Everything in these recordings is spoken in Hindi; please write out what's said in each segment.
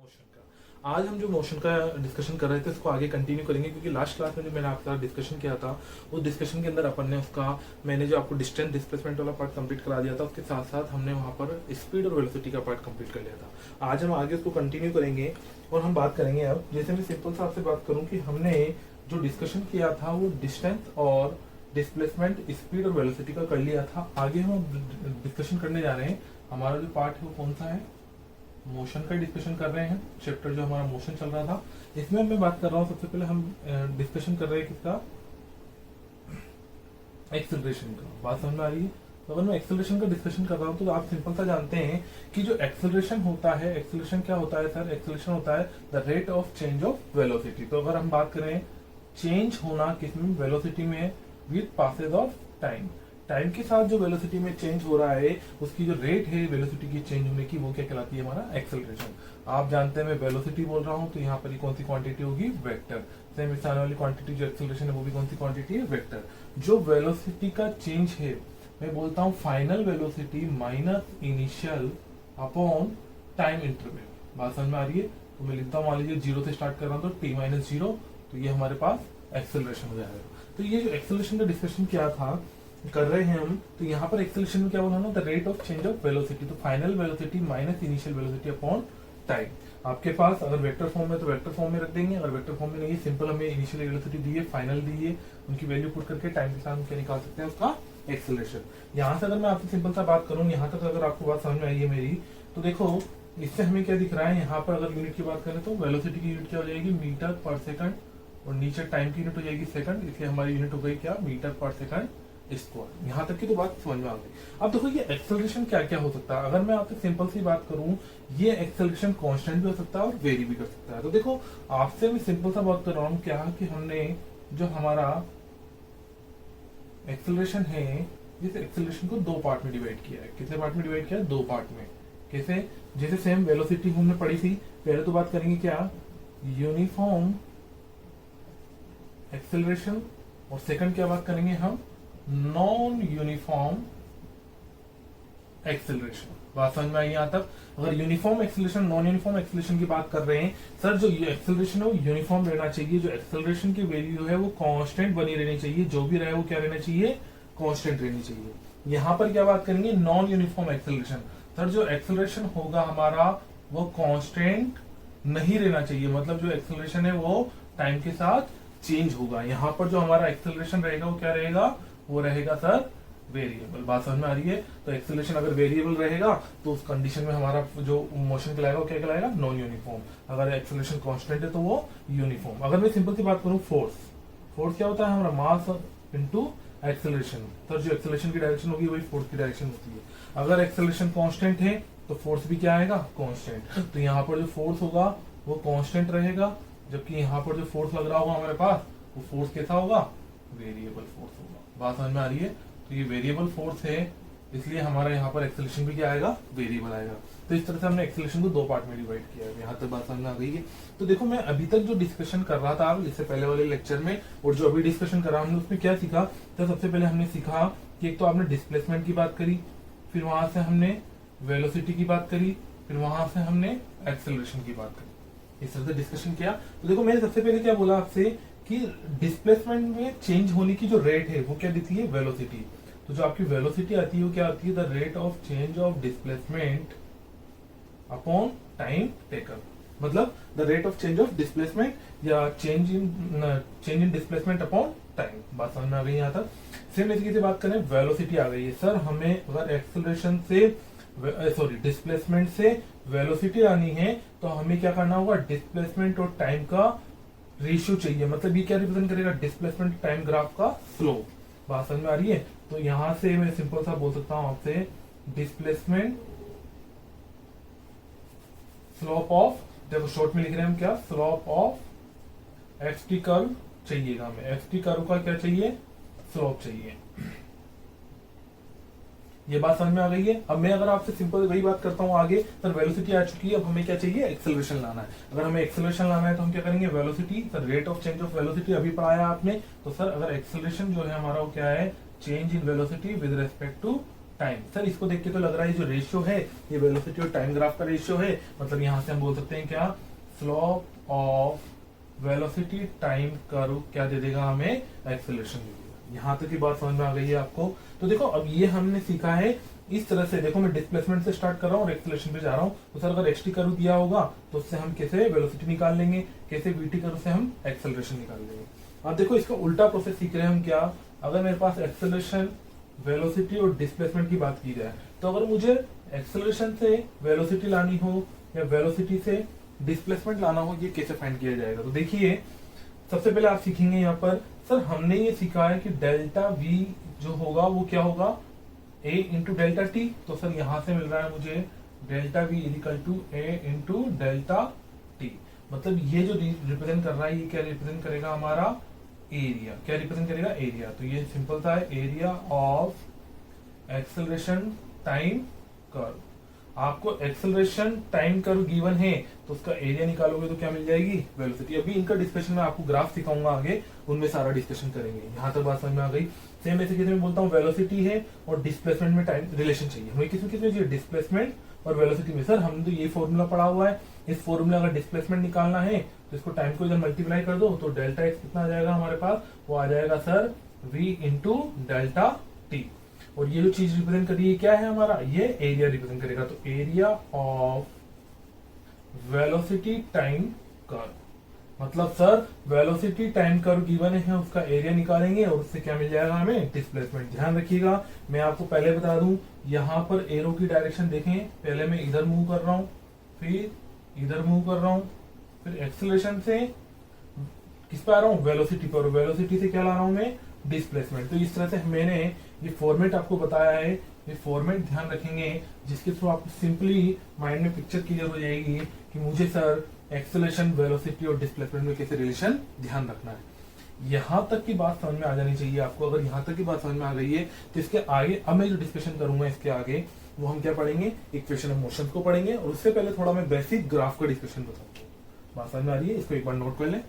मोशन का आज हम जो मोशन का डिस्कशन कर रहे थे उसको आगे कंटिन्यू करेंगे, क्योंकि लास्ट क्लास में जो मैंने आपके साथ डिस्कशन किया था उस डिस्कशन के अंदर अपन ने मैंने जो आपको डिस्टेंस डिस्प्लेसमेंट वाला पार्ट कंप्लीट करा दिया था, उसके साथ साथ हमने वहां पर स्पीड और वेलोसिटी का पार्ट कंप्लीट कर लिया था। आज हम आगे उसको कंटिन्यू करेंगे और हम बात करेंगे अब, जैसे मैं सिंपल सा आपसे बात करूं कि हमने जो डिस्कशन किया था वो डिस्टेंस और डिस्प्लेसमेंट, स्पीड और वेलोसिटी का कर लिया था। आगे हम डिस्कशन करने जा रहे हैं। हमारा जो पार्ट है वो कौन सा है? मोशन का डिस्कशन कर रहे हैं। चैप्टर जो हमारा मोशन चल रहा था, इसमें मैं बात कर रहा हूँ। सबसे पहले हम डिस्कशन कर रहे हैं किसका? एक्सेलरेशन का। बात समझ में आ रही है? तो अगर मैं एक्सेलरेशन का डिस्कशन कर रहा हूँ तो आप सिंपल सा जानते हैं कि जो एक्सेलरेशन होता है, एक्सेलरेशन क्या होता है सर? एक्सेलरेशन होता है the rate of change of velocity. तो अगर हम बात करें चेंज होना किसमें? वेलोसिटी में, with passage of time. Time के साथ जो वेलोसिटी में चेंज हो रहा है उसकी जो रेट है वेलोसिटी की चेंज होने की, वो क्या कहलाती है? हमारा एक्सेलरेशन। आप जानते हैं मैं वेलोसिटी बोल रहा हूं तो यहाँ पर ही कौन सी क्वांटिटी होगी? वेक्टर। सेम इस आने वाली क्वांटिटी जो एक्सेलरेशन है वो भी कौन सी क्वांटिटी है? वेक्टर। जो वेलोसिटी का चेंज है, मैं बोलता हूँ final velocity minus initial upon time interval. बात समझ में आ रही है? तो मैं लिखता हूँ, मान लीजिए 0 से स्टार्ट कर रहा हूँ तो t माइनस 0, तो ये हमारे पास एक्सेलरेशन हो जाएगा। तो ये जो एक्सेलरेशन का डिस्कशन किया था, कर रहे हैं हम, तो यहाँ पर एक्सेलरेशन में क्या बोला ना? The rate of change of velocity. तो final velocity minus initial velocity upon time. आपके पास अगर वेक्टर फॉर्म में तो वेक्टर फॉर्म में रख देंगे, अगर वेक्टर फॉर्म में नहीं है, सिंपल हमें इनिशियल वेलोसिटी दी है, फाइनल दी है, उनकी वैल्यू पुट करके टाइम के साथ हम क्या निकाल सकते हैं? उसका एक्सेलरेशन। यहाँ से अगर मैं आपसे सिंपल सा बात करूँ, यहाँ तक अगर आपको बात समझ में आई है मेरी, तो देखो इससे हमें क्या दिख रहा है? यहाँ पर अगर यूनिट की बात करें तो वेलोसिटी की यूनिट क्या हो जाएगी? मीटर पर सेकंड, और नीचे टाइम की यूनिट हो जाएगी सेकंड, इसलिए हमारी यूनिट हो गई क्या? मीटर पर सेकंड स्क्वायर। यहाँ तक की तो बात समझ में आ गई। अब देखो ये एक्सेलरेशन क्या क्या हो सकता है। अगर मैं आपसे सिंपल सी बात करूं, ये एक्सेलरेशन कांस्टेंट भी हो सकता है और वेरी भी कर सकता है। तो देखो आपसे मैं सिंपल सा बात कर रहा हूं क्या, कि हमने जो हमारा एक्सेलरेशन है, इस एक्सेलरेशन को दो पार्ट में डिवाइड किया है। कितने पार्ट में डिवाइड किया है? दो पार्ट में। कैसे? जैसे सेम वेलोसिटी हमने पढ़ी थी, पहले तो बात करेंगे क्या? यूनिफॉर्म एक्सेलरेशन, और सेकंड क्या बात करेंगे हम? Non uniform acceleration. बात समझ में आई यहाँ तक? अगर uniform acceleration, non uniform acceleration की बात कर रहे हैं सर, जो एक्सेलरेशन है वो यूनिफॉर्म रहना चाहिए, जो एक्सेलरेशन की वैल्यू है वो कांस्टेंट बनी रहनी चाहिए, जो भी रहे वो क्या रहना चाहिए? कांस्टेंट रहनी चाहिए। यहाँ पर क्या बात करेंगे? Non uniform acceleration. सर जो एक्सेलरेशन होगा हमारा वो कांस्टेंट नहीं रहना चाहिए, मतलब जो एक्सेलरेशन है वो टाइम के साथ चेंज होगा। यहाँ पर जो हमारा एक्सेलरेशन रहेगा वो क्या रहेगा? वो रहेगा सर वेरिएबल। बात समझ में आ रही है? तो एक्सेलरेशन अगर वेरिएबल रहेगा तो उस कंडीशन में हमारा जो मोशन कहलाएगा वो क्या कहलाएगा? Non uniform. अगर एक्सेलरेशन कांस्टेंट है तो वो यूनिफॉर्म। अगर मैं सिंपल सी बात करूं, फोर्स, फोर्स क्या होता है? हमारा मास इनटू एक्सेलरेशन। सर जो एक्सेलरेशन की डायरेक्शन होगी वही फोर्स की डायरेक्शन होती है। अगर एक्सेलरेशन कांस्टेंट है तो फोर्स भी क्या आएगा? कांस्टेंट। तो यहाँ पर जो फोर्स होगा वो कांस्टेंट रहेगा, जबकि यहाँ पर जो फोर्स लग रहा होगा हमारे पास, वो फोर्स कैसा होगा? वेरिएबल फोर्स होगा। बात समझ में आ रही है? तो ये वेरिएबल फोर्स है, इसलिए हमारा यहाँ पर एक्सेलरेशन भी क्या आएगा? वेरिएबल आएगा। तो इस तरह से हमने एक्सेलरेशन को दो पार्ट में डिवाइड किया है। यहाँ तक बात समझ में आ गई है? तो देखो मैं अभी तक जो डिस्कशन कर रहा था इससे पहले वाले लेक्चर में, और जो अभी डिस्कशन कर रहा हमने उसमें क्या सीखा? तो सबसे पहले हमने सीखा कि एक तो आपने डिस्प्लेसमेंट की बात करी, फिर वहां से हमने वेलोसिटी की बात करी, फिर वहां से हमने एक्सेलरेशन की बात करी। इस तरह से डिस्कशन किया। तो देखो मैंने सबसे पहले क्या बोला आपसे कि डिस्प्लेसमेंट में चेंज होने की जो रेट है वो क्या देती है? वेलोसिटी। तो जो आपकी वेलोसिटी आती है वो क्या आती है? The rate of change of displacement upon time taken. मतलब the rate of change of displacement या change in displacement upon time. बात समझ में आ गई यहाँ तक? सेम तरीके से बात करें, वेलोसिटी आ गई है सर, हमें अगर एक्सेलरेशन से डिस्प्लेसमेंट से वेलोसिटी आनी है तो हमें क्या करना होगा? डिस्प्लेसमेंट और टाइम का रेशियो चाहिए। मतलब ये क्या रिप्रेजेंट करेगा? डिस्प्लेसमेंट टाइम ग्राफ का स्लोप। बात समझ में आ रही है? तो यहां से मैं सिंपल सा बोल सकता हूं आपसे, डिस्प्लेसमेंट स्लोप ऑफ, देखो शॉर्ट में लिख रहे हैं हम क्या? स्लोप ऑफ एफटी कर्व चाहिएगा हमें। एफटी कर्व का क्या चाहिए? स्लोप चाहिए। ये बात समझ में आ गई है? अब मैं अगर आपसे सिंपल वही बात करता हूँ आगे, सर वेलोसिटी आ चुकी है, अब हमें क्या चाहिए? एक्सेलरेशन लाना है। अगर हमें एक्सेलरेशन लाना है तो हम क्या करेंगे? Velocity, sir rate of change of velocity अभी पढ़ाया आपने, तो सर अगर एक्सेलरेशन जो है हमारा वो क्या है? Change in velocity with respect to time. Sir इसको देख के तो लग रहा है जो रेशियो है ये वेलोसिटी और टाइम ग्राफ का रेशियो है, मतलब यहां से हम बोल सकते हैं क्या, slope of velocity time curve क्या दे देगा हमें, एक्सेलरेशन दे देगा। यहां तक की बात समझ में आ गई है आपको। तो देखो अब ये हमने सीखा है इस तरह से, देखो मैं डिस्प्लेसमेंट से स्टार्ट कर रहा हूँ और एक्सेलरेशन पे जा रहा हूँ। तो सर अगर एक्सटी कर्व दिया होगा तो उससे हम कैसे वेलोसिटी निकाल लेंगे, कैसे वीटी कर्व से हम एक्सेलरेशन निकाल लेंगे। अब देखो इसका उल्टा प्रोसेस सीख रहे हैं हम क्या, अगर मेरे पास एक्सेलरेशन, वेलोसिटी और डिस्प्लेसमेंट की बात की जाए, तो अगर मुझे एक्सेलरेशन से वेलोसिटी लानी हो या वेलोसिटी से डिस्प्लेसमेंट लाना हो, ये कैसे फाइंड किया जाएगा। तो देखिए सबसे पहले आप सीखेंगे यहाँ पर, सर हमने ये सीखा है कि डेल्टा वी जो होगा वो क्या होगा, a इंटू डेल्टा टी। तो सर यहां से मिल रहा है मुझे delta V equal to A into delta T. मतलब ये जो रिप्रेजेंट कर रहा है ये क्या रिप्रेजेंट करेगा, हमारा एरिया। क्या रिप्रेजेंट करेगा, एरिया। तो ये सिंपल सा है, area of acceleration time curve. आपको एक्सेलरेशन टाइम कर्व गिवन है तो उसका एरिया निकालोगे तो क्या मिल जाएगी, वेलोसिटी। अभी इनका डिस्कशन में आपको ग्राफ सिखाऊंगा आगे, उनमें सारा डिस्कशन करेंगे। यहाँ तक बात समझ में आ गई। सेम ऐसे किसी में बोलता हूँ वेलोसिटी है और डिस्प्लेसमेंट में टाइम रिलेशन चाहिए हमें, किसी चाहिए डिस्प्लेसमेंट और वेलोसिटी में। सर हमने तो ये फॉर्मूला पढ़ा हुआ है, इस फॉर्मूला अगर डिस्प्लेसमेंट निकालना है तो इसको टाइम को इधर मल्टीप्लाई कर दो तो डेल्टा एक्स कितना आ जाएगा हमारे पास, वो आ जाएगा sir v into delta T. और ये जो चीज रिप्रेजेंट कर रही है क्या है हमारा, ये एरिया रिप्रेजेंट करेगा। तो area of velocity time curve, मतलब sir velocity time curve given है, उसका एरिया निकालेंगे और उससे क्या मिल जाएगा हमें, डिस्प्लेसमेंट। ध्यान रखिएगा मैं आपको पहले बता दूं, यहां पर एरो की डायरेक्शन देखें, पहले मैं इधर मूव कर रहा हूं, फिर इधर मूव कर रहा हूं, फिर एक्सेलरेशन से किस पे आ रहा हूं, वेलोसिटी पर, वेलोसिटी से क्या ला रहा हूं मैं, डिस्प्लेसमेंट। तो इस तरह से मैंने ये फॉर्मेट आपको बताया है, ये फॉर्मेट ध्यान रखेंगे जिसके थ्रू आपको सिंपली माइंड में पिक्चर क्लियर हो जाएगी कि मुझे सर एक्सेलरेशन, वेलोसिटी और डिस्प्लेसमेंट में कैसे रिलेशन ध्यान रखना है। यहां तक की बात समझ में आ जानी चाहिए आपको। अगर यहां तक की बात समझ में आ गई है तो इसके आगे अब मैं जो डिस्कशन करूंगा इसके आगे वो हम क्या पढ़ेंगे, इक्वेशन ऑफ मोशन को पढ़ेंगे। और उससे पहले थोड़ा मैं बेसिक ग्राफ का डिस्कशन बताऊंगा। बात समझ में आ रही है, इसको एक बार नोट कर लें।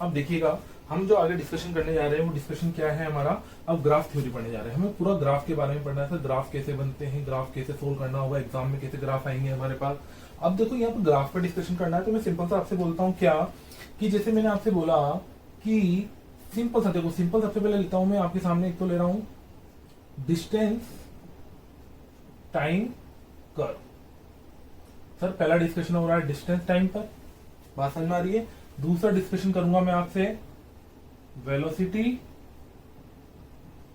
अब देखिएगा हम जो आगे डिस्कशन करने जा रहे हैं वो डिस्कशन क्या है हमारा, अब ग्राफ थ्योरी पढ़ने जा रहे हैं। हमें पूरा ग्राफ के बारे में पढ़ना है, ग्राफ कैसे बनते हैं, ग्राफ कैसे सोल्व करना होगा, एग्जाम में कैसे ग्राफ आएंगे हमारे पास। अब देखो यहाँ पर ग्राफ पर डिस्कशन करना है तो मैं सिंपल सा आपसे बोलता हूँ क्या, कि जैसे मैंने आपसे बोला कि सिंपल सा, देखो सिंपल सबसे पहले लेता हूं मैं आपके सामने, एक तो ले रहा हूं डिस्टेंस टाइम कर्व। सर पहला डिस्कशन हो रहा है डिस्टेंस टाइम पर, बात समझ में आ रही है। दूसरा डिस्कशन करूंगा मैं आपसे वेलोसिटी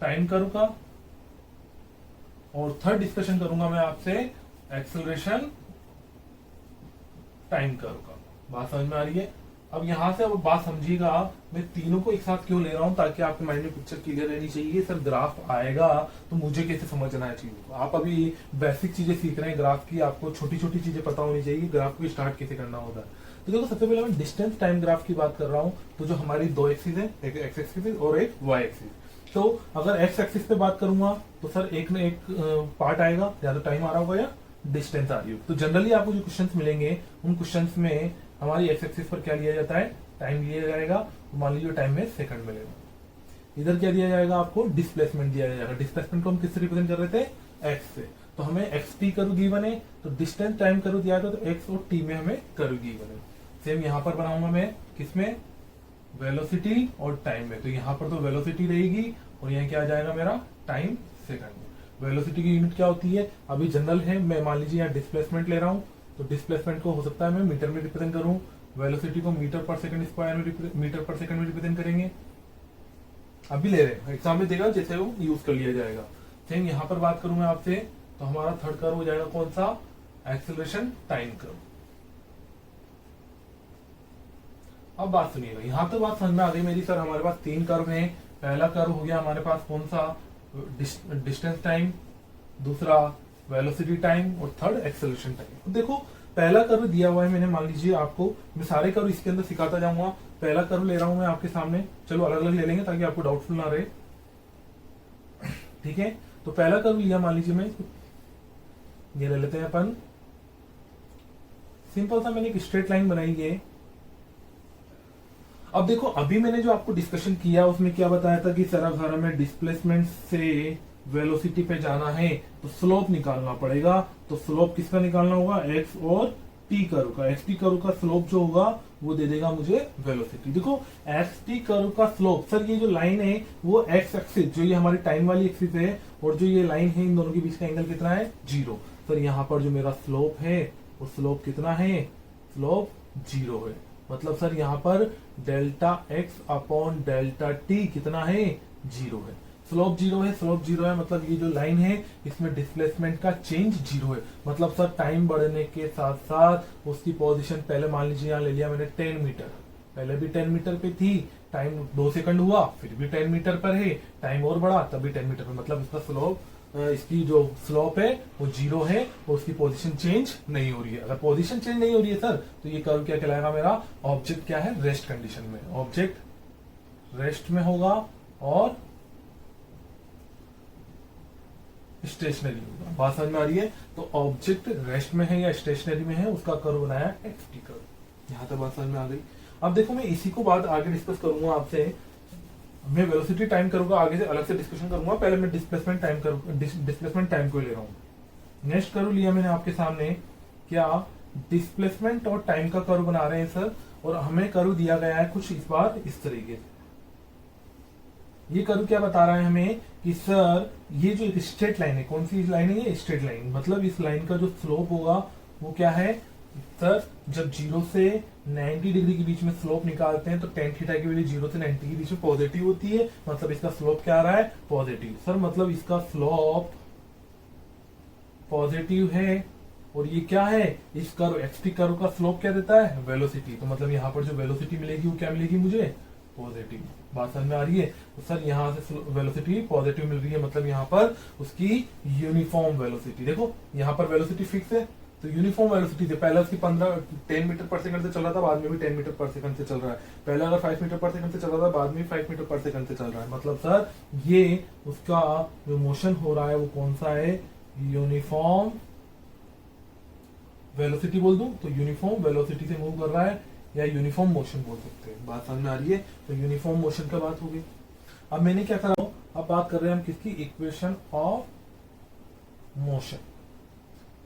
टाइम कर्व का, और थर्ड डिस्कशन करूंगा मैं आपसे एक्सेलरेशन टाइम कर्व का। बात समझ में आ रही है। अब यहां से अब बात समझिएगा, मैं तीनों को एक साथ क्यों ले रहा हूं, ताकि आपके माइंड में पिक्चर क्लियर रहनी चाहिए। सर ग्राफ आएगा तो मुझे कैसे समझना है चीजों। आप अभी बेसिक चीजें सीख रहे हैं ग्राफ की, आपको छोटी छोटी चीजें पता होनी चाहिए ग्राफ को स्टार्ट कैसे करना होता है। तो देखो सबसे पहले मैं डिस्टेंस टाइम ग्राफ की बात कर रहा हूं, तो जो हमारी दो एक्सिस है, एक एक्स एक्सिस और एक वाई एक्सिस। तो अगर एक्स एक्सिस पे बात करूंगा तो सर एक न एक पार्ट आएगा, या तो टाइम आ रहा होगा या डिस्टेंस आ रही होगी। तो जनरली आपको जो क्वेश्चंस मिलेंगे उन क्वेश्चंस में हमारी एक्स एक्सिस पर क्या लिया जाता है, टाइम लिया जाएगा। तो मान लीजिए टाइम में सेकंड मिलेगा। इधर क्या दिया जाएगा आपको, डिस्प्लेसमेंट दिया जाएगा। डिस्प्लेसमेंट को हम किससे रिप्रेजेंट कर रहे थे, एक्स से। तो हमें एक्स टी कर्व गिवन है, तो डिस्टेंस टाइम कर्व दिया था, तो एक्स और टी में हमें कर्व गिवन है। सेम यहां पर बनाऊंगा मैं किसमें, वेलोसिटी और टाइम में। तो यहां पर तो वेलोसिटी रहेगी और यहाँ क्या आ जाएगा मेरा, टाइम सेकंड में। वेलोसिटी की यूनिट क्या होती है, अभी जनरल है, मैं मान लीजिए यहाँ डिस्प्लेसमेंट ले रहा हूँ, तो डिस्प्लेसमेंट को हो सकता है मैं मीटर में रिप्रेजेंट करूं, वेलोसिटी को मीटर पर सेकंड स्क्वायर में, मीटर पर सेकंड में रिप्रेजेंट करेंगे। अभी ले रहे हैं एग्जाम में देगा जैसे वो यूज कर लिया जाएगा। सेम यहां पर बात करूं मैं आपसे, तो हमारा थर्ड कर्व हो जाएगा कौन सा, एक्सेलरेशन टाइम कर्व। अब बात सुनिएगा, यहां तो बात समझ में आ गई मेरी। सर हमारे पास तीन कर्व हैं। पहला कर्व हो गया हमारे पास कौन सा, डिस्टेंस टाइम, दूसरा वेलोसिटी टाइम और थर्ड एक्सेलरेशन टाइम। देखो पहला कर्व दिया हुआ है मैंने, मान लीजिए आपको, मैं सारे कर्व इसके अंदर सिखाता जाऊंगा। पहला कर्व ले रहा हूं मैं आपके सामने, चलो अलग अलग ले लेंगे ताकि आपको डाउटफुल ना रहे, ठीक है। तो पहला कर्व लिया, मान लीजिए मैं ये ले लेते हैं अपन, सिंपल सा मैंने एक स्ट्रेट लाइन बनाई है। अब देखो, अभी मैंने जो आपको डिस्कशन किया उसमें क्या बताया था कि सर अगर हमें डिस्प्लेसमेंट से वेलोसिटी पे जाना है तो स्लोप निकालना पड़ेगा। तो स्लोप किसका निकालना होगा, एक्स और टी कर्व का। एक्स टी कर्व का स्लोप जो होगा वो दे देगा मुझे वेलोसिटी। देखो एक्स टी कर्व का स्लोप, सर ये जो लाइन है वो एक्स एक्सिस, जो ये हमारी टाइम वाली एक्सिस है, और जो ये लाइन है, इन दोनों के बीच का एंगल कितना है, 0। सर यहाँ पर जो मेरा स्लोप है वो स्लोप कितना है, स्लोप 0 है। मतलब सर यहाँ पर delta x upon delta T कितना है, 0 है। स्लोप 0 है, स्लोप 0 है, मतलब ये जो लाइन है इसमें डिस्प्लेसमेंट का चेंज 0 है। मतलब सर टाइम बढ़ने के साथ साथ उसकी पोजीशन, पहले मान लीजिए यहाँ ले लिया मैंने 10 मीटर, पहले भी 10 मीटर पे थी, टाइम 2 सेकंड हुआ, फिर भी 10 मीटर पर है, टाइम और बढ़ा तब भी 10 मीटर पर, मतलब इसका स्लोप, इसकी जो स्लोप है वो 0 है, और उसकी पोजीशन चेंज नहीं हो रही है। अगर पोजीशन चेंज नहीं हो रही है सर, तो ये कर्व क्या कहलाएगा मेरा, ऑब्जेक्ट क्या है, रेस्ट कंडीशन में, ऑब्जेक्ट रेस्ट में होगा और स्टेशनरी होगा। बात समझ में आ रही है। तो ऑब्जेक्ट रेस्ट में है या स्टेशनरी में है, उसका कर्व बनाया एक्स टी कर्व। यहां तक बात समझ में आ गई। अब देखो मैं इसी को बात आगे डिस्कस करूंगा आपसे, मैं वेलोसिटी टाइम करूंगा, आगे से अलग से डिस्कशन करूंगा, पहले मैं डिस्प्लेसमेंट टाइम को ले रहा हूं। नेक्स्ट कर्व लिया मैंने आपके सामने, क्या डिस्प्लेसमेंट और टाइम का कर्व बना रहे हैं सर, और हमें कर्व दिया गया है कुछ इस बार इस तरीके से। ये कर्व क्या बता रहा है हमें कि सर ये जो एक स्ट्रेट लाइन है, कौन सी लाइन है ये, स्ट्रेट लाइन, मतलब इस लाइन का जो स्लोप होगा वो क्या है सर, जब 0 से 90 डिग्री के बीच में स्लोप निकालते हैं तो tan थीटा की वैल्यू 0 से 90 के बीच में पॉजिटिव होती है, मतलब इसका स्लोप क्या आ रहा है, पॉजिटिव। सर मतलब इसका स्लोप पॉजिटिव है, और ये क्या है, इस कर्व एक्स टी कर्व का स्लोप क्या देता है, वेलोसिटी। तो मतलब यहाँ पर जो वेलोसिटी मिलेगी वो क्या मिलेगी मुझे, पॉजिटिव। बात समझ में आ रही है। तो सर यहाँ से वेलोसिटी पॉजिटिव मिल रही है, मतलब यहाँ पर उसकी यूनिफॉर्म वेलोसिटी, देखो यहाँ पर वेलोसिटी फिक्स है, तो यूनिफॉर्म वेलोसिटी से पहले उसकी 10 मीटर पर सेकंड से चल रहा था, बाद में भी 10 मीटर पर सेकंड से चल रहा है। पहले अगर 5 मीटर पर सेकंड से चल रहा था, बाद में 5 मीटर पर सेकंड से चल रहा है। मतलब सर ये उसका जो मोशन हो रहा है वो कौन सा है, यूनिफॉर्म वेलोसिटी बोल दूं तो यूनिफॉर्म वेलोसिटी से मूव कर रहा है, या यूनिफॉर्म मोशन बोल सकते हैं। बात समझ में आ रही है। तो यूनिफॉर्म मोशन का बात होगी। अब मैंने क्या करा, अब बात कर रहे हैं हम किसकी, इक्वेशन ऑफ मोशन।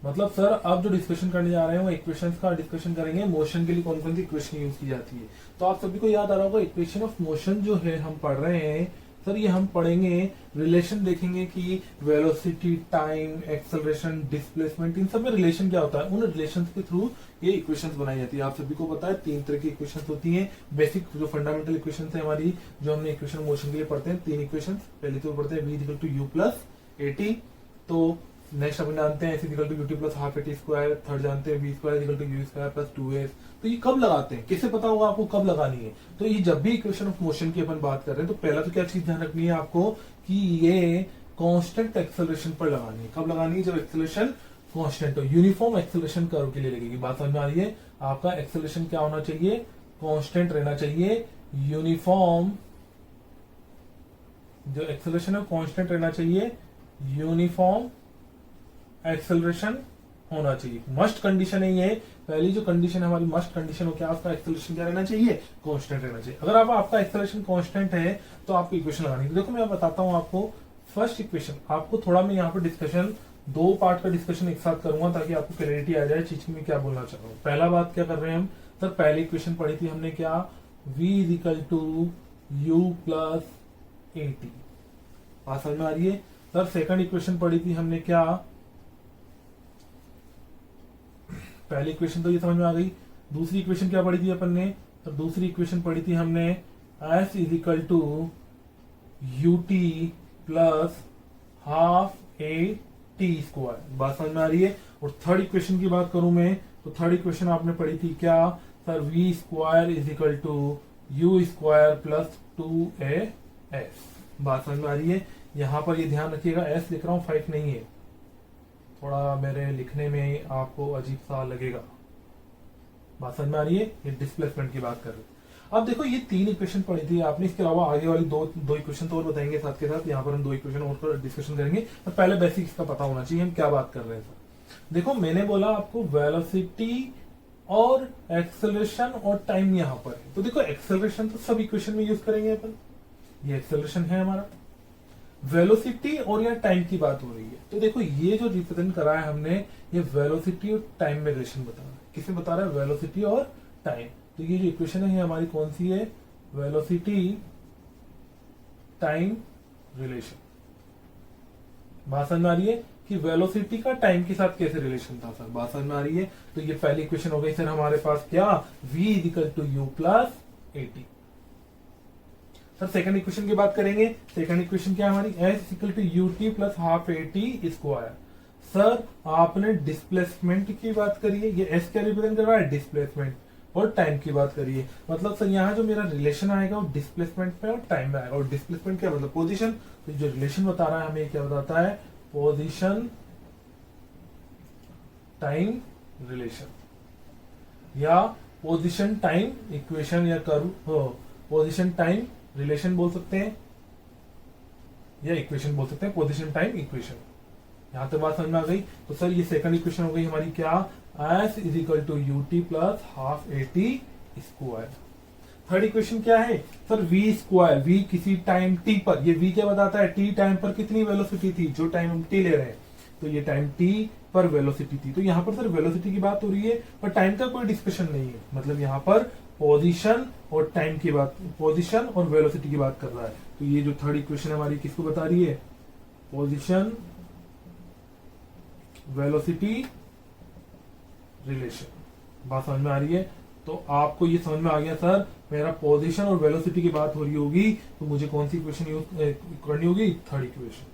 मतलब सर अब जो डिस्कशन करने जा रहे हैं वो इक्वेशंस का डिस्कशन करेंगे, मोशन के लिए कौन कौन सी इक्वेशन यूज की जाती है। तो आप सभी को याद आ रहा होगा, इक्वेशन ऑफ मोशन जो है हम पढ़ रहे हैं सर, ये हम पढ़ेंगे, रिलेशन देखेंगे कि वेलोसिटी, टाइम, एक्सेलरेशन, डिस्प्लेसमेंट, इन सब में रिलेशन क्या होता है, उन रिलेशन के थ्रू ये इक्वेशंस बनाई जाती है। आप सभी को पता है 3 तरह की इक्वेशंस होती हैं। बेसिक जो फंडामेंटल इक्वेशंस है हमारी, जो हमने इक्वेशन मोशन के लिए पढ़ते हैं, 3 इक्वेशंस। पहले तो पढ़ते हैं v equal to U plus AT, तो नेक्स्ट अपन जानते हैं s equal to UT plus half AT square, third जानते हैं v square equal to U square plus 2s। तो ये कब लगाते हैं, किसे पता होगा आपको कब लगानी है। तो ये जब भी इक्वेशन ऑफ मोशन की अपन बात कर रहे हैं, तो पहला तो क्या चीज ध्यान रखनी है आपको कि ये कांस्टेंट एक्सेलरेशन पर लगानी है। कब लगानी है, जब एक्सेलरेशन कांस्टेंट हो, यूनिफॉर्म एक्सेलरेशन कर्व के लिए लगेगी। बात समझ में आ रही है। आपका एक्सेलरेशन क्या होना चाहिए, कांस्टेंट रहना चाहिए, यूनिफॉर्म जो एक्सेलरेशन है कांस्टेंट रहना चाहिए, यूनिफॉर्म एक्सेलरेशन होना चाहिए। मस्ट कंडीशन है ये, पहली जो कंडीशन है हमारी मस्ट कंडीशन हो, क्या आपका एक्सेलरेशन क्या रहना चाहिए, कांस्टेंट रहना चाहिए। अगर आपका एक्सेलरेशन कांस्टेंट है तो आपको इक्वेशन लगानी है। देखो मैं बताता हूं आपको, फर्स्ट इक्वेशन आपको थोड़ा मैं यहाँ पर डिस्कशन 2 पार्ट का डिस्कशन एक साथ करूंगा ताकि आपको क्लैरिटी आ जाए चीज में क्या बोलना चाह रहा हूँ। पहला बात क्या कर रहे हैं हम सर, पहली इक्वेशन पढ़ी थी हमने क्या, v is equal to U plus AT. बात समझ में आ रही है। सर सेकंड इक्वेशन पढ़ी थी हमने क्या, पहली इक्वेशन तो ये समझ में आ गई। दूसरी इक्वेशन क्या पढ़ी थी अपन ने, तो दूसरी इक्वेशन पढ़ी थी हमने s is equal to U T plus half A T square. बात समझ में आ रही है। और थर्ड इक्वेशन की बात करूं मैं, तो थर्ड इक्वेशन आपने पढ़ी थी क्या sir, V square is equal to U square plus 2as। बात समझ में आ रही है। यहां पर ये ध्यान रखिएगा, s लिख रहा हूं 5 नहीं है, थोड़ा मेरे लिखने में आपको अजीब सा लगेगा। बात समझ में आ रही है? ये डिस्प्लेसमेंट की बात कर रहे हैं। अब देखो ये 3 इक्वेशन पढ़ी थी आपने, इसके अलावा आगे वाली दो इक्वेशन तो और बताएंगे साथ के साथ। यहाँ पर हम 2 इक्वेशन और डिस्कशन करेंगे, पर पहले बेसिक्स का पता होना चाहिए हम क्या बात कर रहे हैं। देखो मैंने बोला आपको वेलोसिटी और एक्सेलरेशन और टाइम यहाँ पर है। तो देखो एक्सेलरेशन तो सब इक्वेशन में यूज करेंगे अपन, ये एक्सेलरेशन है हमारा। वेलोसिटी और या टाइम की बात हो रही है, तो देखो ये जो रिप्रेजेंट करा है हमने, ये वेलोसिटी और टाइम में रिलेशन बता रहा है। किसमें बता रहा है? वेलोसिटी और टाइम। तो ये जो इक्वेशन है हमारी कौन सी है? Velocity time relation. बात समझ में आ रही है कि वेलोसिटी का टाइम के साथ कैसे रिलेशन था सर? बात समझ में आ रही है? तो ये पहली इक्वेशन हो गई सर हमारे पास क्या? v equal to U plus AT. Sir second equation की बात करेंगे। सेकंड इक्वेशन क्या है हमारी? s equal to U T plus half A T square. Sir आपने डिस्प्लेसमेंट की बात करी है, ये s क्या रिप्रेजेंट कर रहा है? डिस्प्लेसमेंट। और टाइम की बात करिए, मतलब सर यहाँ जो मेरा रिलेशन आएगा वो डिस्प्लेसमेंट में और टाइम में आएगा। और डिस्प्लेसमेंट क्या मतलब? पोजीशन। तो जो रिलेशन बता रहा है हमें क्या बताता है? पोजीशन टाइम रिलेशन या पोजीशन टाइम इक्वेशन या कर्व हो, पोजीशन टाइम रिलेशन बोल सकते हैं या इक्वेशन बोल सकते हैं, पोजीशन टाइम इक्वेशन। यहां तक बात समझ में आ गई? तो सर ये सेकंड इक्वेशन हो गई हमारी क्या? s is equal to U T plus half A T square. Third equation क्या है सर? v square. v किसी टाइम t पर, ये v क्या बताता है? t टाइम पर कितनी वेलोसिटी थी, जो टाइम हम t ले रहे हैं, तो ये टाइम t पर वेलोसिटी थी। तो यहाँ पर सर वेलोसिटी की बात हो रही है, पर टाइम का कोई डिस्कशन नहीं है। मतलब यहाँ पर पोजीशन और टाइम की बात, पोजीशन और वेलोसिटी की बात कर रहा है। तो ये जो थर्ड इक्वेशन हमारी किसको बता रही है? Position velocity relation. बात समझ में आ रही है? तो आपको ये समझ में आ गया सर, मेरा पोजीशन और वेलोसिटी की बात हो रही होगी तो मुझे कौन सी इक्वेशन यूज करनी होगी? Third equation.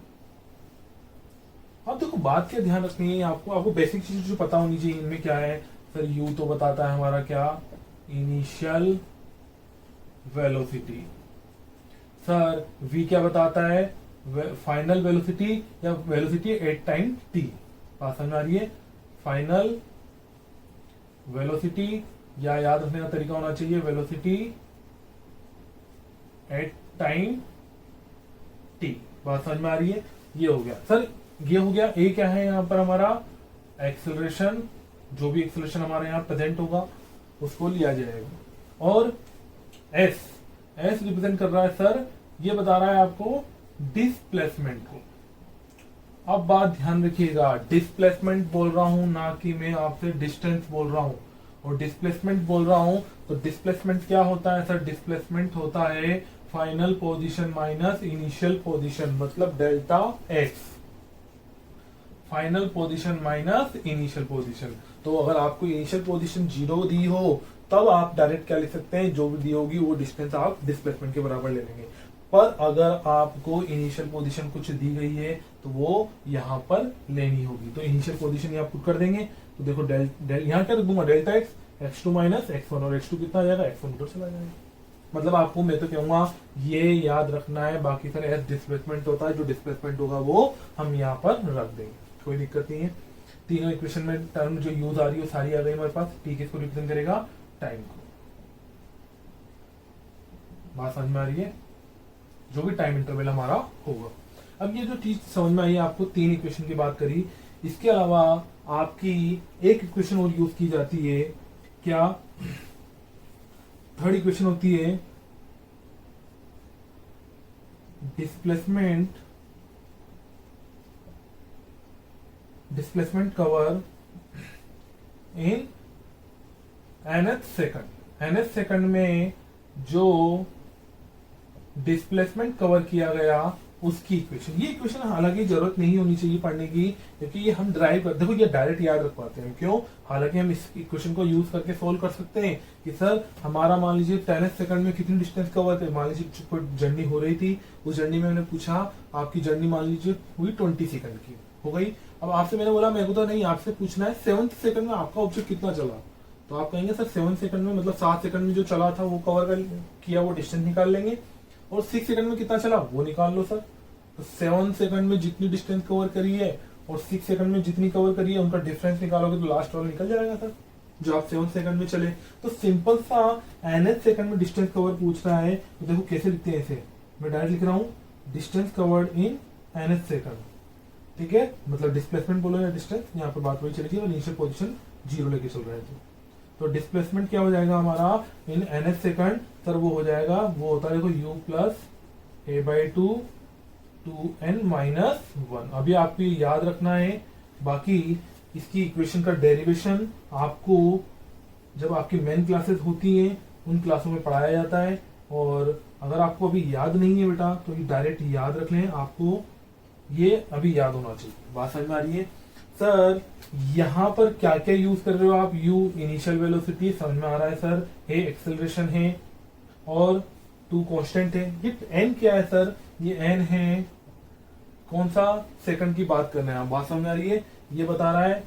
अब देखो बात क्या ध्यान रखनी है आपको बेसिक चीज जो पता होनी चाहिए। इनमें क्या है सर? यू तो बताता है हमारा क्या? Initial velocity. सर v क्या बताता है? फाइनल वेलोसिटी या वेलोसिटी एट टाइम t। बात समझ में आ रही है? फाइनल वेलोसिटी या याद रखने का तरीका होना चाहिए वेलोसिटी एट टाइम t। बात समझ में आ रही है? ये हो गया सर, ये हो गया। ए क्या है यहां पर हमारा? एक्सेलरेशन। जो भी एक्सेलरेशन हमारे यहां प्रेजेंट होगा उसको लिया जाएगा। और एस रिप्रेजेंट कर रहा है सर, ये बता रहा है आपको डिस्प्लेसमेंट को। अब बात ध्यान रखिएगा, डिस्प्लेसमेंट बोल रहा हूं ना कि मैं आपसे डिस्टेंस बोल रहा हूं। और डिस्प्लेसमेंट बोल रहा हूं तो डिस्प्लेसमेंट क्या होता है सर? डिस्प्लेसमेंट होता है final position minus initial position, मतलब delta X. Final position minus initial position. तो अगर आपको इनिशियल पोजीशन 0 दी हो तब आप डायरेक्ट क्या लिख सकते हैं? जो भी दी होगी वो डिस्टेंस आप डिस्प्लेसमेंट के बराबर ले लेंगे। पर अगर आपको इनिशियल पोजीशन कुछ दी गई है तो वो यहां पर लेनी होगी। तो इनिशियल पोजीशन यहाँ पुट कर देंगे। तो देखो यहाँ क्या रख दूंगा? Delta x, x2 minus x1। और x2 कितना आ जाएगा? x1 उधर चला जाएगा। मतलब आपको मैं तो कहूंगा ये याद रखना है। बाकी सर एस डिस्प्लेसमेंट होता है, जो डिस्प्लेसमेंट होगा वो हम यहाँ पर रख देंगे, कोई दिक्कत नहीं है। तीनों इक्वेशन में टर्म जो यूज आ रही है सारी आ गई हमारे पास। टी किसको रिप्रेजेंट करेगा? टाइम को। बात समझ में आ रही है? जो भी टाइम इंटरवल हमारा होगा। अब ये जो चीज समझ में आई है आपको, 3 इक्वेशन की बात करी। इसके अलावा आपकी एक इक्वेशन और यूज की जाती है क्या? थर्ड इक्वेशन होती है displacement cover in nth second. nth second में जो डिस्प्लेसमेंट कवर किया गया उसकी इक्वेशन। ये इक्वेशन हालांकि जरूरत नहीं होनी चाहिए पढ़ने की, क्योंकि ये हम ड्राइव कर, देखो ये डायरेक्ट याद रख पाते हैं। क्यों? हालांकि हम इस इक्वेशन को यूज करके सोल्व कर सकते हैं कि सर हमारा मान लीजिए 10th सेकंड में कितनी डिस्टेंस कवर थे। मान लीजिए कोई जर्नी हो रही थी, उस जर्नी में मैंने पूछा आपकी जर्नी मान लीजिए हुई 20 सेकंड की हो गई। अब आपसे मैंने बोला मेरे को तो नहीं, आपसे पूछना है 7th सेकंड में आपका ऑब्जेक्ट कितना चला। तो आप कहेंगे सर 7 सेकंड में मतलब 7 सेकंड में जो चला था वो कवर किया, वो डिस्टेंस निकाल लेंगे। और 6 सेकंड में कितना चला वो निकाल लो सर। तो 7 सेकंड में जितनी डिस्टेंस कवर करी है और 6 सेकंड में जितनी कवर करी है उनका डिफरेंस निकालोगे तो लास्ट वाला निकल जाएगा सर। जो आप 7 सेकंड में चले। तो सिंपल सा nth सेकंड में डिस्टेंस कवर पूछ रहा है, तो देखो कैसे लिखते हैं इसे, मैं डायरेक्ट लिख रहा हूँ distance covered in nth second, ठीक है, मतलब डिस्प्लेसमेंट बोलो या डिस्टेंस, यहाँ पर बात वही चलेगी और इनिशियल पोजीशन 0 लेके चल रहा है। तो डिस्प्लेसमेंट क्या हो जाएगा हमारा इन nth सेकंड, सर वो हो जाएगा, वो होता है देखो u plus a/2 2n minus 1। अभी आपको याद रखना है, बाकी इसकी इक्वेशन का डेरिवेशन आपको जब आपकी मेन क्लासेस होती हैं उन क्लासों में पढ़ाया जाता है, और अगर आपको अभी याद नहीं है बेटा तो ये डायरेक्ट याद रख लें, आपको ये अभी याद होना चाहिए। बात समझ में आ रही है? सर यहाँ पर क्या क्या यूज कर रहे हो आप, u इनिशियल वेलोसिटी समझ में आ रहा है सर, a एक्सेलरेशन है और 2 कांस्टेंट है। ये n क्या है सर, ये n है, कौन सा सेकंड की बात कर रहे हैं आप, बात समझ में आ रही है? ये बता रहा है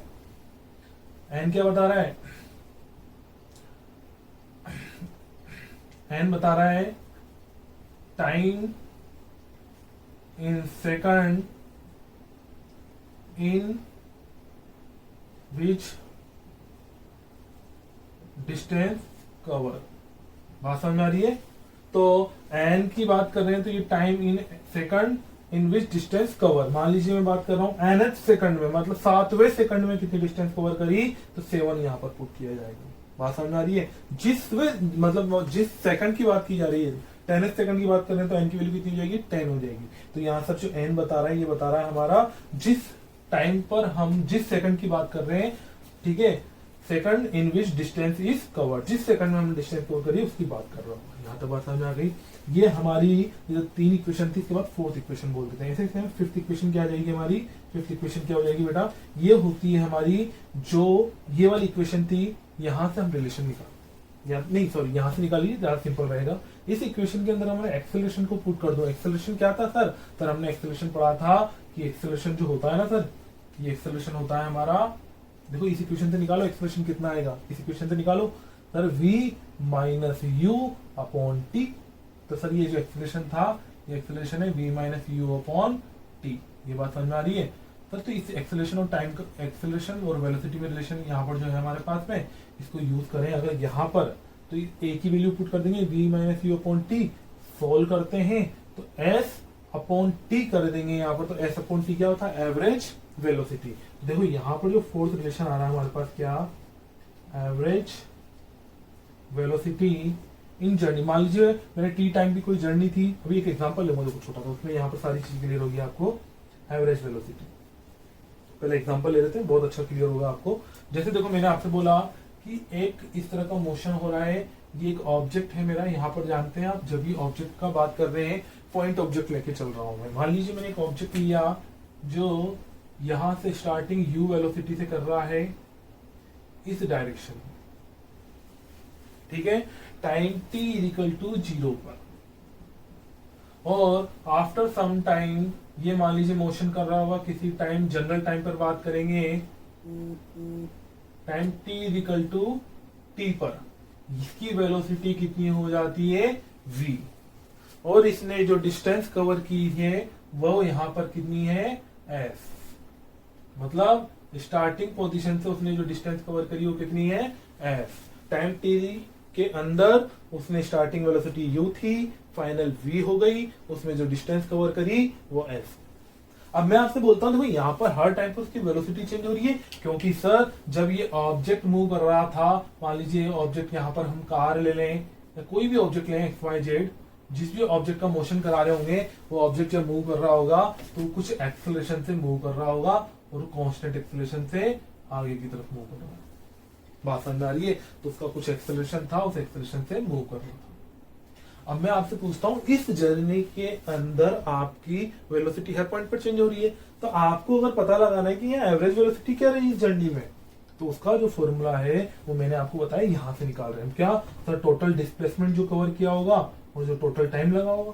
n क्या बता रहा है, n बता रहा है time in second in which distance cover. बात समझ में आ रही है? तो n की बात कर रहे हैं तो ये time in second in which distance cover, मान लीजिए मैं बात कर रहा हूं nth सेकंड में, मतलब 7वें सेकंड में कितनी डिस्टेंस कवर करी, तो 7 यहां पर पुट किया जाएगा। बात समझ में आ रही है? मतलब जिस सेकंड की बात की जा रही है, 10th सेकंड की बात कर रहे हैं तो n की वैल्यू कितनी हो जाएगी, 10 हो जाएगी। तो यहाँ सर जो n बता रहा है, ये बता रहा है हमारा जिस टाइम पर हम जिस सेकंड की बात कर रहे हैं, ठीक है, second in which distance is covered, जिस सेकंड में हम डिस्टेंस कवर करिए उसकी बात कर रहा हूँ। यहाँ तक बात समझ में आ गई? ये हमारी जो 3 इक्वेशन थी, इसके बाद 4th इक्वेशन बोल देते हैं। ऐसे 5th इक्वेशन क्या आ जाएगी हमारी, 5th इक्वेशन क्या हो जाएगी बेटा, ये होती है हमारी जो ये वाली इक्वेशन थी, यहां से हम रिलेशन निकाल, या नहीं सॉरी यहां से निकालिए, ज्यादा सिंपल रहेगा। इस इक्वेशन के अंदर हमारे एक्सेलरेशन को पुट कर दो। एक्सेलरेशन क्या था सर हमने एक्सेलरेशन पढ़ा था कि एक्सेलरेशन जो होता है ना सर, ये एक्सेलरेशन होता है हमारा, देखो इस इक्वेशन से निकालो एक्सप्रेशन कितना आएगा, इस इक्वेशन से निकालो sir v minus you upon T. तो सर ये जो एक्सेलरेशन था, ये एक्सेलरेशन है v minus you upon T. ये बात समझ में आ रही है सर? तो इस एक्सेलरेशन और टाइम का, एक्सेलरेशन और वेलोसिटी में रिलेशन यहाँ पर जो है हमारे पास में, इसको यूज करें अगर यहाँ पर, तो a की वैल्यू पुट कर देंगे v minus you upon T, solve करते हैं तो s अपॉन टी कर देंगे यहाँ पर। तो s अपॉन टी क्या होता है, एवरेज वेलोसिटी। देखो यहाँ पर जो 4th रिलेशन आ रहा है हमारे पास, क्या, एवरेज वेलोसिटी इन जर्नी। मान लीजिए मैंने टी टाइम की कोई जर्नी थी, अभी एक एग्जांपल लूंगा जो छोटा था, उसमें यहाँ पर सारी चीज क्लियर होगी आपको। एवरेज वेलोसिटी पहले एग्जांपल ले लेते हैं, बहुत अच्छा क्लियर होगा आपको। जैसे देखो मैंने आपसे बोला कि एक इस तरह का मोशन हो रहा है, ये एक ऑब्जेक्ट है मेरा, यहाँ पर जानते हैं आप, जब भी ऑब्जेक्ट का बात कर रहे हैं, पॉइंट ऑब्जेक्ट लेके चल रहा हूं मैं। मान लीजिए मैंने एक ऑब्जेक्ट लिया जो यहां से स्टार्टिंग u वेलोसिटी से कर रहा है इस डायरेक्शन में, ठीक है, टाइम t इक्वल टू 0 पर, और आफ्टर सम टाइम ये मान लीजिए मोशन कर रहा होगा किसी टाइम, जनरल टाइम पर बात करेंगे, time t equal to t पर इसकी वेलोसिटी कितनी हो जाती है, v, और इसने जो डिस्टेंस कवर की है वो यहां पर कितनी है, s, मतलब स्टार्टिंग पोजीशन से उसने जो डिस्टेंस कवर करी वो कितनी है, s। टाइम t के अंदर उसने स्टार्टिंग वेलोसिटी u थी, फाइनल v हो गई, उसमें जो डिस्टेंस कवर करी वो s। अब मैं आपसे बोलता हूं देखो यहाँ पर हर टाइम पर उसकी वेलोसिटी चेंज हो रही है, क्योंकि सर जब ये ऑब्जेक्ट मूव कर रहा था, मान लीजिए ऑब्जेक्ट यहाँ पर हम कार ले लें या कोई भी ऑब्जेक्ट लें XYZ, जिस भी ऑब्जेक्ट का मोशन करा रहे होंगे वो ऑब्जेक्ट जब मूव कर रहा होगा तो कुछ एक्सेलरेशन से मूव कर रहा होगा और कांस्टेंट एक्सेलरेशन से आगे की तरफ मूव कर रहा है। बात समझ आ रही है? तो उसका कुछ एक्सेलरेशन था, उस एक्सेलरेशन से मूव कर रहा था। अब मैं आपसे पूछता हूं इस जर्नी के अंदर आपकी वेलोसिटी हर पॉइंट पर चेंज हो रही है, तो आपको अगर पता लगाना है कि ये एवरेज वेलोसिटी क्या रही इस जर्नी में, तो उसका जो फॉर्मूला है वो मैंने आपको बताया, यहां से निकाल रहे हैं क्या सर, टोटल डिस्प्लेसमेंट जो कवर किया होगा और जो टोटल टाइम लगा होगा।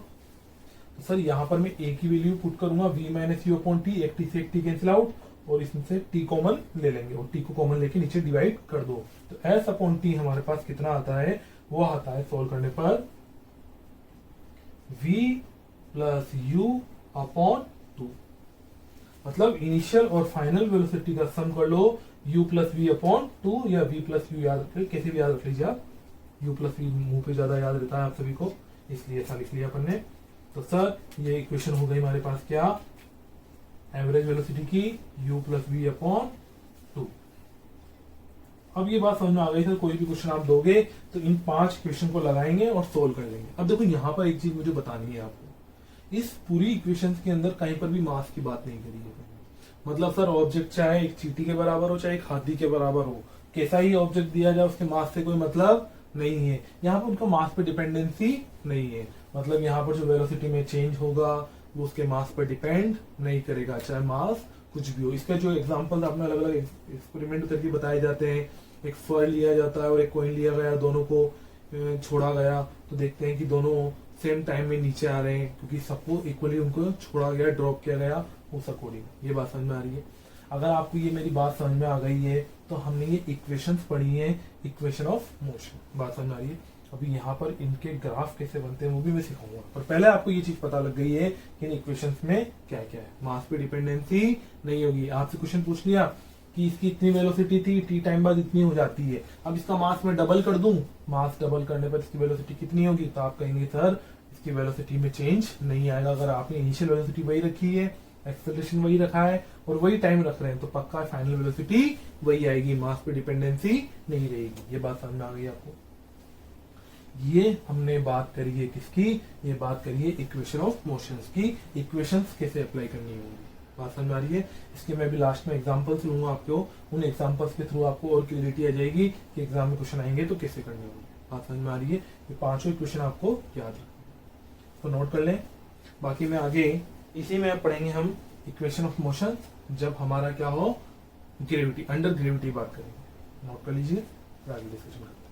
तो सर यहाँ पर मैं a की वैल्यू पुट करूंगा v minus you upon T, एक t से एक t कैंसिल आउट, और इसमें से t कॉमन ले लेंगे और t को कॉमन लेके नीचे डिवाइड कर दो, तो s अपॉन टी हमारे पास कितना आता है, वो आता है सोल्व करने पर v प्लस यू अपॉन 2, मतलब इनिशियल और फाइनल वेलोसिटी का सम कर लो, u plus V upon two या v प्लस यू याद रखें, कैसे भी याद रख लीजिए आप, u प्लस वी मुंह पे ज्यादा याद रहता है आप सभी को, इसलिए ऐसा लिख लिया अपन ने। तो सर ये इक्वेशन हो गई हमारे पास क्या, एवरेज वेलोसिटी की u plus V upon two. अब ये बात समझ में आ गई सर, कोई भी क्वेश्चन आप दोगे तो इन 5 क्वेश्चन को लगाएंगे और सोल्व कर लेंगे। अब देखो यहाँ पर एक चीज मुझे बतानी है आपको, इस पूरी इक्वेशन के अंदर कहीं पर भी मास की बात नहीं करी है। मतलब सर ऑब्जेक्ट चाहे एक चींटी के बराबर हो चाहे एक हाथी के बराबर हो, कैसा ही ऑब्जेक्ट दिया जाए उसके मास से कोई मतलब नहीं है। यहाँ पर उनका मास पे डिपेंडेंसी नहीं है, मतलब यहाँ पर जो वेलोसिटी में चेंज होगा वो उसके मास पर डिपेंड नहीं करेगा, चाहे मास कुछ भी हो। इसका जो एग्जांपल आपने अलग अलग एक्सपेरिमेंट करके बताए जाते हैं, एक फर लिया जाता है और एक कॉइन लिया गया, दोनों को छोड़ा गया तो देखते हैं कि दोनों सेम टाइम में नीचे आ रहे हैं, क्योंकि सबको इक्वली उनको छोड़ा गया, ड्रॉप किया गया उस अकॉर्डिंग। ये बात समझ में आ रही है। अगर आपको ये मेरी बात समझ में आ गई है तो हमने ये इक्वेशंस पढ़ी है, इक्वेशन ऑफ मोशन, बात समझ में आ रही है। अभी यहाँ पर इनके ग्राफ कैसे बनते हैं वो भी मैं सिखाऊंगा, पर पहले आपको ये चीज पता लग गई है कि इन इक्वेशंस में क्या क्या है। मास पे डिपेंडेंसी नहीं होगी। आपसे क्वेश्चन पूछ लिया कि इसकी इतनी वेलोसिटी थी, टी टाइम बाद इतनी हो जाती है, अब इसका मास में डबल कर दूं, मास डबल करने पर इसकी वेलोसिटी कितनी होगी, तो आप कहेंगे सर इसकी वेलोसिटी में चेंज नहीं आएगा। अगर आपने इनिशियल वेलोसिटी वही रखी है, एक्सेलरेशन वही रखा है और वही टाइम रख रहे हैं, तो पक्का फाइनल वेलोसिटी वही आएगी, मास पे डिपेंडेंसी नहीं रहेगी। ये बात समझ में आ गई आपको। ये हमने बात करी है किसकी, ये बात करी है इक्वेशन ऑफ मोशंस की, इक्वेशंस कैसे अप्लाई करनी होगी, बात समझ में आ रही है। इसके मैं भी लास्ट में एग्जांपल्स लूंगा आपको, उन एग्जांपल्स के थ्रू आपको और क्लियरिटी आ जाएगी कि एग्जाम में क्वेश्चन आएंगे तो कैसे करने होंगे। बात समझ में आ रही है। ये 5 क्वेश्चन आपको याद रखना, तो नोट कर लें। बाकी में आगे इसी में पढ़ेंगे हम इक्वेशन ऑफ मोशन, जब हमारा क्या हो ग्रेविटी, अंडर ग्रेविटी बात करेंगे। नोट कर लीजिए, आगे डिस्कशन करते हैं।